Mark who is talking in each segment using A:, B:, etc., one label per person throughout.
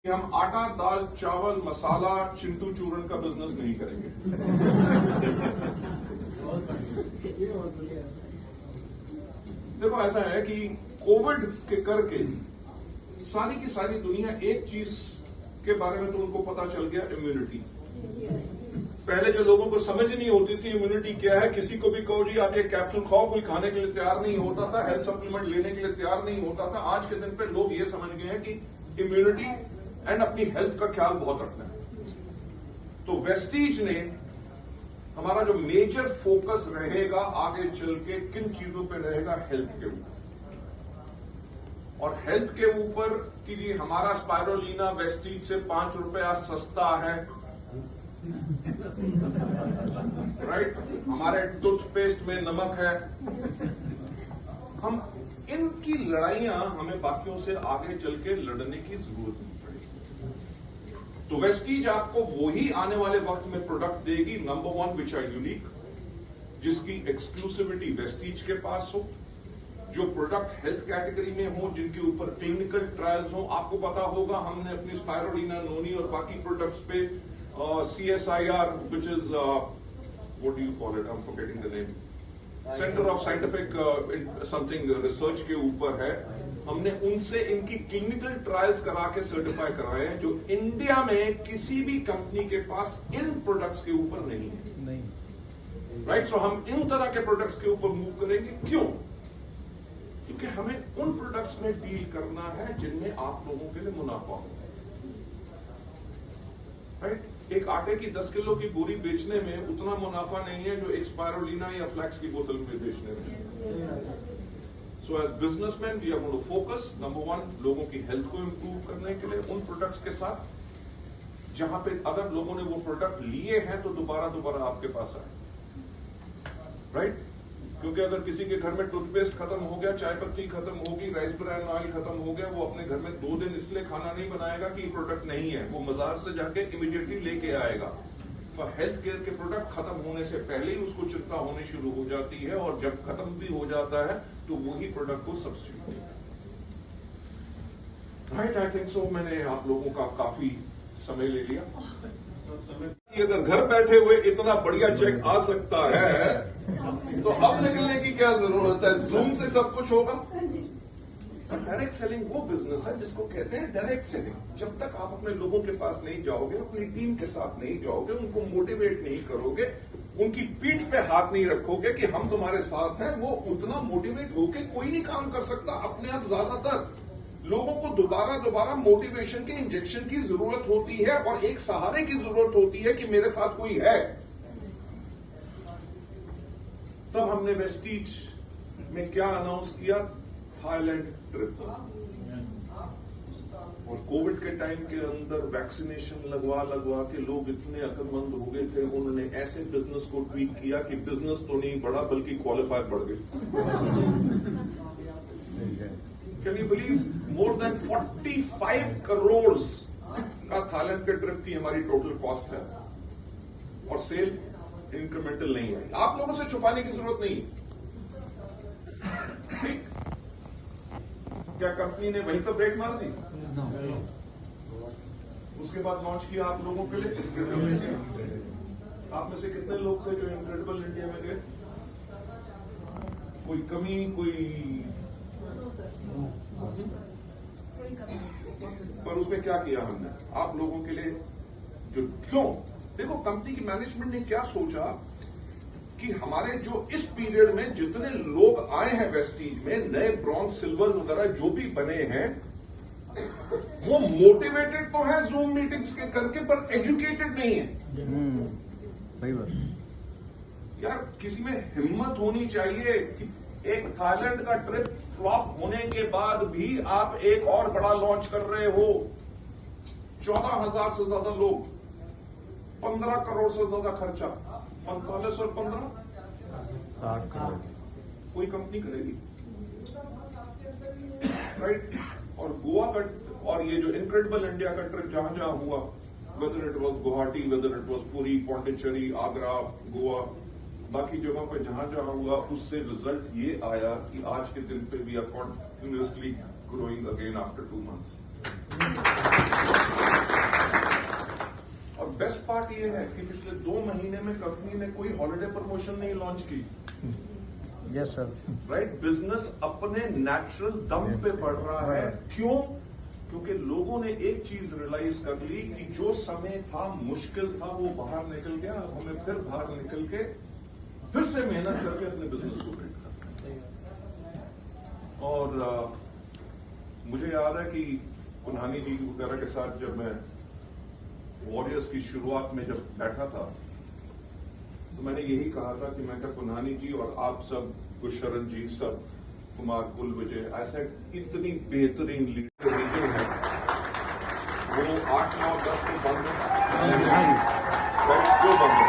A: कि हम आटा दाल चावल मसाला चिंटू चूरन का बिजनेस नहीं करेंगे। देखो ऐसा है कि कोविड के करके सारी की सारी दुनिया एक चीज के बारे में तो उनको पता चल गया, इम्यूनिटी। पहले जो लोगों को समझ नहीं होती थी इम्यूनिटी क्या है, किसी को भी कहो जी आप ये कैप्सूल खाओ, कोई खाने के लिए तैयार नहीं होता था, हेल्थ सप्लीमेंट लेने के लिए तैयार नहीं होता था। आज के दिन पे लोग ये समझ गए हैं कि इम्यूनिटी एंड अपनी हेल्थ का ख्याल बहुत रखना है। तो वेस्टीज ने हमारा जो मेजर फोकस रहेगा आगे चल के किन चीजों पे रहेगा, हेल्थ के ऊपर। और हेल्थ के ऊपर कि जी हमारा स्पाइरोलिना वेस्टीज से 5 रुपया सस्ता है, राइट, हमारे टूथपेस्ट में नमक है। हम इनकी लड़ाइयां हमें बाकियों से आगे चल के लड़ने की जरूरत नहीं पड़ेगी। तो वेस्टीज आपको वही आने वाले वक्त में प्रोडक्ट देगी, नंबर 1 विच आर यूनिक, जिसकी एक्सक्लूसिविटी वेस्टीज के पास हो, जो प्रोडक्ट हेल्थ कैटेगरी में हो, जिनके ऊपर क्लिनिकल ट्रायल्स हो। आपको पता होगा हमने अपनी स्पाइरोलिना, नोनी और बाकी प्रोडक्ट्स पे CSIR, which is what do you call it? I'm forgetting the name. Center of Scientific something research के ऊपर है। हमने उनसे इनकी क्लिनिकल ट्रायल्स करा के सर्टिफाई कराए हैं, जो इंडिया में किसी भी कंपनी के पास इन प्रोडक्ट्स के ऊपर नहीं है। राइट, सो हम इन तरह के प्रोडक्ट्स के ऊपर मूव करेंगे। क्यों? क्योंकि हमें उन प्रोडक्ट्स में डील करना है जिनमें आप लोगों के लिए मुनाफा हो। राइट, एक आटे की 10 किलो की बोरी बेचने में उतना मुनाफा नहीं है जो एक स्पाइरोलिना या फ्लैक्स की बोतल में बेचने में। So as businessman we are going to focus, number 1 लोगों की हेल्थ को इंप्रूव करने के लिए उन प्रोडक्ट्स के साथ जहां पे अगर लोगों ने वो प्रोडक्ट लिए हैं तो दोबारा आपके पास आए। राइट, क्योंकि अगर किसी के घर में टूथपेस्ट खत्म हो गया, चाय पत्ती खत्म होगी, राइस ब्रान ऑयल खत्म हो गया, वो अपने घर में 2 दिन इसलिए खाना नहीं बनाएगा कि प्रोडक्ट नहीं है, वो बाजार से जाके इमीडिएटली लेके आएगा। तो हेल्थ केयर के प्रोडक्ट खत्म होने से पहले ही उसको चिंता होनी शुरू हो जाती है, और जब खत्म भी हो जाता है तो वही प्रोडक्ट को सब्स्टिट्यूट नहीं। राइट, आई थिंक सो मैंने आप लोगों का काफी समय ले लिया। कि अगर घर बैठे हुए इतना बढ़िया चेक आ सकता है तो अब निकलने की क्या जरूरत है, जूम से सब कुछ होगा। डायरेक्ट सेलिंग वो बिजनेस है जिसको कहते हैं डायरेक्ट सेलिंग। जब तक आप अपने लोगों के पास नहीं जाओगे, अपनी टीम के साथ नहीं जाओगे, उनको मोटिवेट नहीं करोगे, उनकी पीठ पे हाथ नहीं रखोगे कि हम तुम्हारे साथ हैं, वो उतना मोटिवेट होके कोई नहीं काम कर सकता अपने आप। ज्यादातर लोगों को दोबारा मोटिवेशन के इंजेक्शन की जरूरत होती है और एक सहारे की जरूरत होती है कि मेरे साथ कोई है। तब हमने वेस्टीज में क्या अनाउंस किया, थाईलैंड ट्रिप। और कोविड के टाइम के अंदर वैक्सीनेशन लगवा के लोग इतने अकलमंद हो गए थे, उन्होंने ऐसे बिजनेस को ट्वीक किया कि बिजनेस तो नहीं बढ़ा बल्कि क्वालिफायर बढ़ गए। Can you believe more than 45 crore का थाईलैंड के ट्रिप की हमारी टोटल कॉस्ट है, और सेल इंक्रीमेंटल नहीं है। आप लोगों से छुपाने की जरूरत नहीं। ठीक, क्या कंपनी ने वहीं पर ब्रेक मार दी? उसके बाद लॉन्च किया आप लोगों के लिए। आप में से कितने लोग थे जो इनक्रेडिबल इंडिया में गए? कोई कमी, कोई पर उसमें क्या किया हमने आप लोगों के लिए? जो क्यों, देखो कंपनी की मैनेजमेंट ने क्या सोचा कि हमारे जो इस पीरियड में जितने लोग आए हैं वेस्टीज में, नए ब्रॉन्ज सिल्वर वगैरह जो भी बने हैं, वो मोटिवेटेड तो है जूम मीटिंग्स के करके, पर एजुकेटेड नहीं है।
B: सही बात
A: यार, किसी में हिम्मत होनी चाहिए कि एक थाईलैंड का ट्रिप फ्लॉप होने के बाद भी आप एक और बड़ा लॉन्च कर रहे हो। 14,000 से ज्यादा लोग, 15 करोड़ से ज्यादा खर्चा, 45 और 15
B: 60 करोड़
A: कोई कंपनी करेगी। राइट, और गोवा का और ये जो इनक्रेडिबल इंडिया का ट्रिप जहां जहां हुआ, whether it was Guwahati, whether it was Puri, Pondicherry, Agra, Goa, बाकी जगहों पे जहां जहां हुआ, उससे रिजल्ट ये आया कि आज के दिन पे we are continuously growing again after 2 months। ये है कि पिछले 2 महीने में कंपनी ने कोई हॉलिडे प्रमोशन नहीं लॉन्च की।
B: Yes sir.
A: राइट, बिजनेस अपने नेचुरल दम पे बढ़ रहा है। क्यों? क्योंकि लोगों ने एक चीज रियलाइज कर ली कि जो समय था, मुश्किल था, वो बाहर निकल गया। अब हमें फिर बाहर निकल के फिर से मेहनत करके अपने बिजनेस को बिल्ड करना है। और मुझे याद है कि कुन्हानी जी वगैरह के साथ जब मैं वॉरियर्स की शुरुआत में जब बैठा था, तो मैंने यही कहा था कि मैं क्या कुन्हानी जी और आप सब, गुरशरण जी सब, कुमार कुल विजय, ऐसे इतनी बेहतरीन लीडर है, वो 8, 9, 10 को बंद है। क्यों बंद है?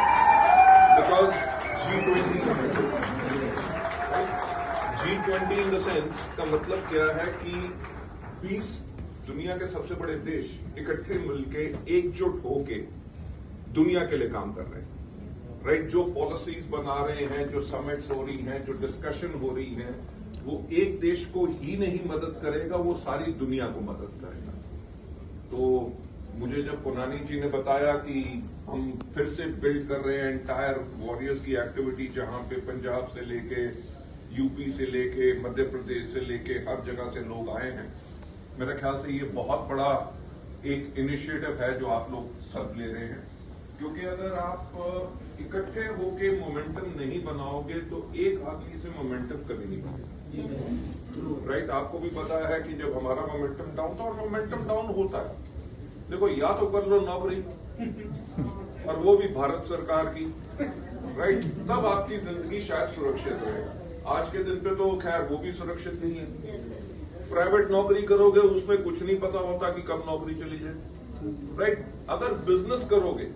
A: Because G20 summit, G20 in the sense का मतलब क्या है कि 20 दुनिया के सबसे बड़े देश इकट्ठे मिलके एकजुट होके दुनिया के लिए काम कर रहे हैं। राइट, जो पॉलिसीज बना रहे हैं, जो समिट्स हो रही हैं, जो डिस्कशन हो रही है, वो एक देश को ही नहीं मदद करेगा, वो सारी दुनिया को मदद करेगा। तो मुझे जब कुन्हानी जी ने बताया कि हम फिर से बिल्ड कर रहे हैं एंटायर वॉरियर्स की एक्टिविटी, जहां पे पंजाब से लेके यूपी से लेके मध्य प्रदेश से लेके हर जगह से लोग आए हैं, मेरे ख्याल से ये बहुत बड़ा एक इनिशिएटिव है जो आप लोग सब ले रहे हैं। क्योंकि अगर आप इकट्ठे होके मोमेंटम नहीं बनाओगे तो एक आदमी से मोमेंटम कभी नहीं बनेगा। राइट, आपको भी पता है कि जब हमारा मोमेंटम डाउन था, और मोमेंटम डाउन होता है, देखो या तो कर लो नौकरी और वो भी भारत सरकार की, राइट, तब आपकी जिंदगी शायद सुरक्षित रहे। आज के दिन पे तो खैर वो भी सुरक्षित नहीं है। प्राइवेट नौकरी करोगे, उसमें कुछ नहीं पता होता कि कब नौकरी चली जाए। राइट, अगर बिजनेस करोगे,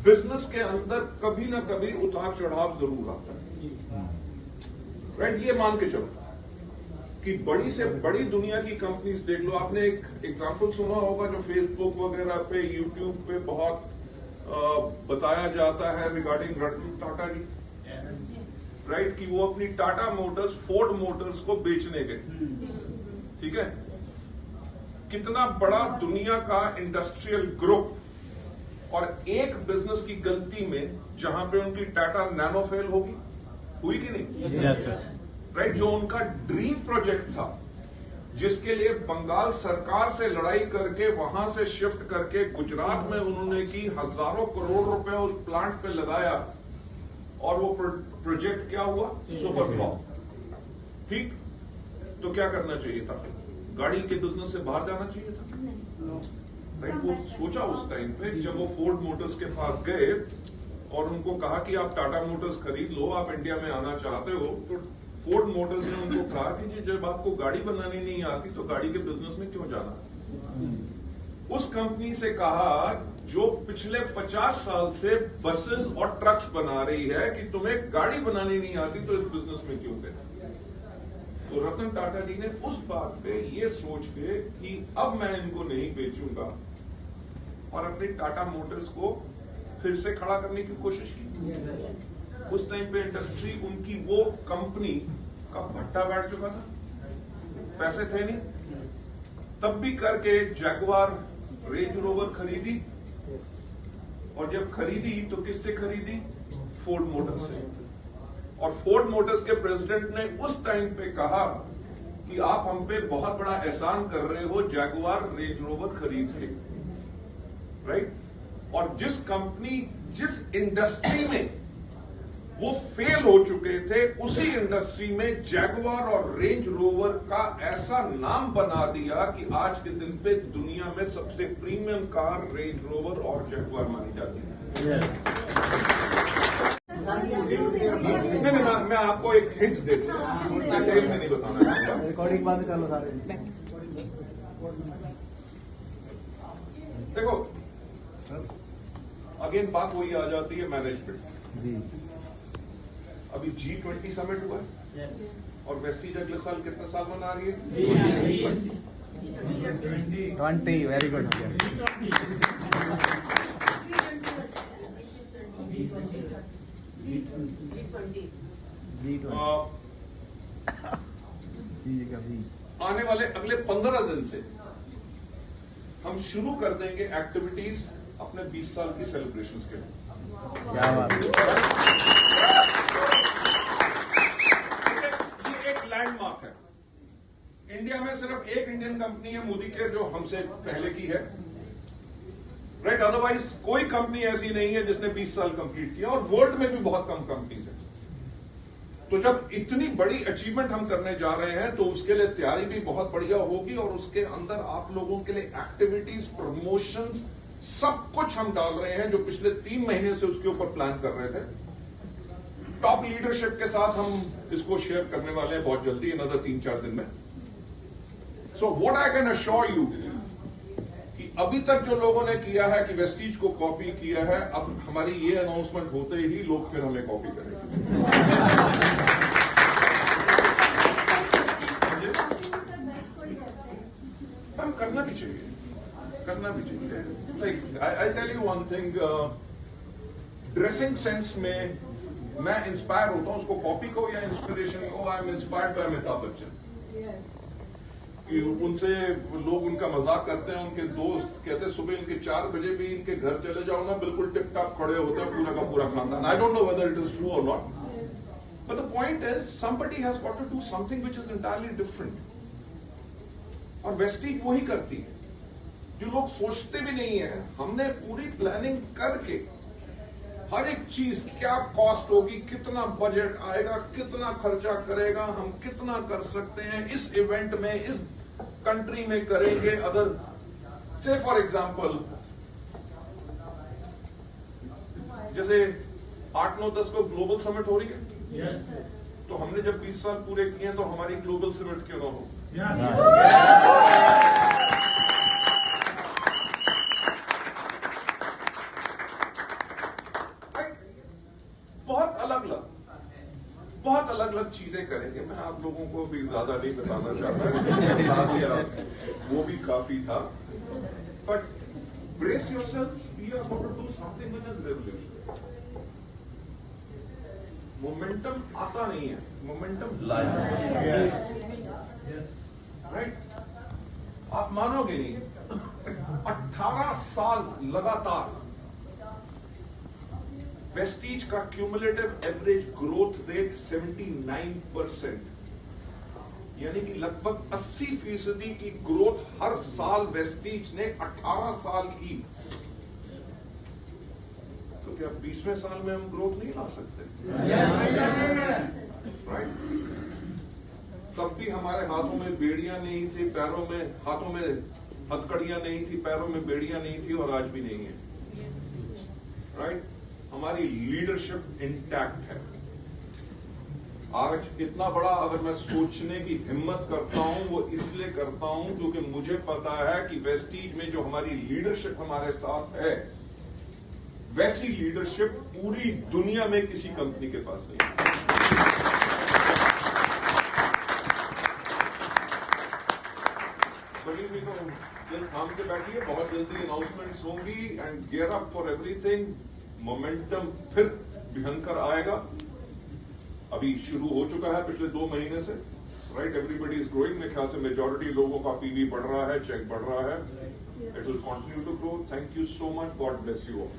A: बिजनेस के अंदर कभी ना कभी उतार चढ़ाव जरूर आता है। राइट, ये मान के चलो कि बड़ी से बड़ी दुनिया की कंपनीज देख लो। आपने एक एग्जांपल सुना होगा जो फेसबुक वगैरह पे, यूट्यूब पे बहुत बताया जाता है रिगार्डिंग रतन टाटा जी। राइट, कि वो अपनी टाटा मोटर्स, फोर्ड मोटर्स को बेचने गए। ठीक है, कितना बड़ा दुनिया का इंडस्ट्रियल ग्रुप, और एक बिजनेस की गलती में जहां पे उनकी टाटा नैनो फेल होगी, हुई कि नहीं?
B: Yes sir.
A: राइट, जो उनका ड्रीम प्रोजेक्ट था, जिसके लिए बंगाल सरकार से लड़ाई करके वहां से शिफ्ट करके गुजरात में उन्होंने की, हजारों करोड़ रुपए उस प्लांट पे लगाया, और वो प्रोजेक्ट क्या हुआ? Super flop. ठीक, तो क्या करना चाहिए था? गाड़ी के बिजनेस से बाहर जाना चाहिए था। राइट, वो सोचा उस टाइम पे जब वो फोर्ड मोटर्स के पास गए और उनको कहा कि आप टाटा मोटर्स खरीद लो, आप इंडिया में आना चाहते हो, तो फोर्ड मोटर्स ने उनको कहा कि जी जब आपको गाड़ी बनानी नहीं आती तो गाड़ी के बिजनेस में क्यों जाना। उस कंपनी से कहा जो पिछले 50 साल से बसेस और ट्रक्स बना रही है कि तुम्हें गाड़ी बनानी नहीं आती तो इस बिजनेस में क्यों गए। तो रतन टाटा जी ने उस बात पे ये सोच के कि अब मैं इनको नहीं बेचूंगा, और अपनी टाटा मोटर्स को फिर से खड़ा करने की कोशिश की। उस टाइम पे इंडस्ट्री, उनकी वो कंपनी का भट्टा बैठ चुका था, पैसे थे नहीं, तब भी करके जैगुआर रेंज रोवर खरीदी, और जब खरीदी तो किससे खरीदी? फोर्ड मोटर्स से। और फोर्ड मोटर्स के प्रेसिडेंट ने उस टाइम पे कहा कि आप हम पे बहुत बड़ा एहसान कर रहे हो जैगुआर रेंज रोवर खरीद के। राइट, और जिस कंपनी, जिस इंडस्ट्री में वो फेल हो चुके थे, उसी इंडस्ट्री में जैगुआर और रेंज रोवर का ऐसा नाम बना दिया कि आज के दिन पे दुनिया में सबसे प्रीमियम कार रेंज रोवर और जैगुआर मानी जाती है। नहीं, मैं आपको एक हिंट दे दूंगा, डिटेल में नहीं बताना।
B: रिकॉर्डिंग बंद कर लो सारे।
A: देखो, अगेन बात वही आ जाती है मैनेजमेंट जी। अभी G20 समिट हुआ है, और वेस्टीज अगले साल कितना साल मना रही है?
B: 20। Very good.
A: आने वाले अगले 15 दिन से हम शुरू कर देंगे एक्टिविटीज अपने 20 साल की सेलिब्रेशंस के लिए।
B: क्या बात है।
A: ये एक लैंडमार्क है। इंडिया में सिर्फ एक इंडियन कंपनी है मोदी केयर जो हमसे पहले की है, राइट। अदरवाइज कोई कंपनी ऐसी नहीं है जिसने 20 साल कंप्लीट किया, और वर्ल्ड में भी बहुत कम कंपनीज है। तो जब इतनी बड़ी अचीवमेंट हम करने जा रहे हैं तो उसके लिए तैयारी भी बहुत बढ़िया होगी, और उसके अंदर आप लोगों के लिए एक्टिविटीज, प्रमोशंस, सब कुछ हम डाल रहे हैं जो पिछले 3 महीने से उसके ऊपर प्लान कर रहे थे। टॉप लीडरशिप के साथ हम इसको शेयर करने वाले हैं बहुत जल्दी, अनदर 3-4 दिन में। So what I can assure you कि अभी तक जो लोगों ने किया है कि वेस्टीज को कॉपी किया है, अब हमारी ये अनाउंसमेंट होते ही लोग फिर हमें कॉपी करेंगे। हम करना भी चाहिए, करना भी चाहिए। Like I tell you one thing, dressing sense में मैं इंस्पायर होता हूं, उसको कॉपी को या इंस्पिरेशन को। I am inspired by Amitabh Bachchan. कि उनसे लोग उनका मजाक करते हैं, उनके दोस्त कहते हैं सुबह इनके 4 बजे भी इनके घर चले जाओ ना, बिल्कुल टिप टॉप खड़े होते हैं पूरा का पूरा खानदान। I don't know whether it is true or not, but the point is somebody has got to do something which is entirely different. और वेस्टीज वही करती है जो लोग सोचते भी नहीं है। हमने पूरी प्लानिंग करके हर एक चीज, क्या कॉस्ट होगी, कितना बजट आएगा, कितना खर्चा करेगा, हम कितना कर सकते हैं इस इवेंट में, इस कंट्री में करेंगे। अगर से फॉर एग्जांपल जैसे 8, 9, 10 को ग्लोबल समिट हो रही है,
C: Yes.
A: तो हमने जब 20 साल पूरे किए हैं तो हमारी ग्लोबल समिट क्यों ना हो। बहुत अलग अलग चीजें करेंगे। मैं आप लोगों को भी ज्यादा नहीं बताना चाहता, वो भी काफी था। But brace yourself, we are going to do something which is revolutionary. Momentum आता नहीं है, मोमेंटम लाया है, राइट। आप मानोगे नहीं, 18 साल लगातार वेस्टीज का क्यूमुलेटिव एवरेज ग्रोथ रेट 79%, यानी कि लगभग 80% की ग्रोथ हर साल वेस्टीज ने 18 साल की। तो क्या 20वें साल में हम ग्रोथ नहीं ला सकते? राइट। तब भी हमारे हाथों में बेड़ियां नहीं थी, पैरों में, हाथों में हथकड़ियां नहीं थी, पैरों में बेड़ियां नहीं थी, और आज भी नहीं है, राइट। हमारी लीडरशिप इंटैक्ट है। आज इतना बड़ा अगर मैं सोचने की हिम्मत करता हूं, वो इसलिए करता हूं क्योंकि मुझे पता है कि वेस्टीज में जो हमारी लीडरशिप हमारे साथ है, वैसी लीडरशिप पूरी दुनिया में किसी कंपनी के पास नहीं है। बड़ी भी तो दिल थाम के बैठिए, बहुत जल्दी अनाउंसमेंट्स होंगी, and gear up for everything. Momentum फिर भयंकर आएगा। अभी शुरू हो चुका है पिछले 2 महीने से, राइट। Everybody is growing. मेरे ख्याल से मेजॉरिटी लोगों का पीवी बढ़ रहा है, चेक बढ़ रहा है। It will continue to grow. Thank you so much. God bless you all.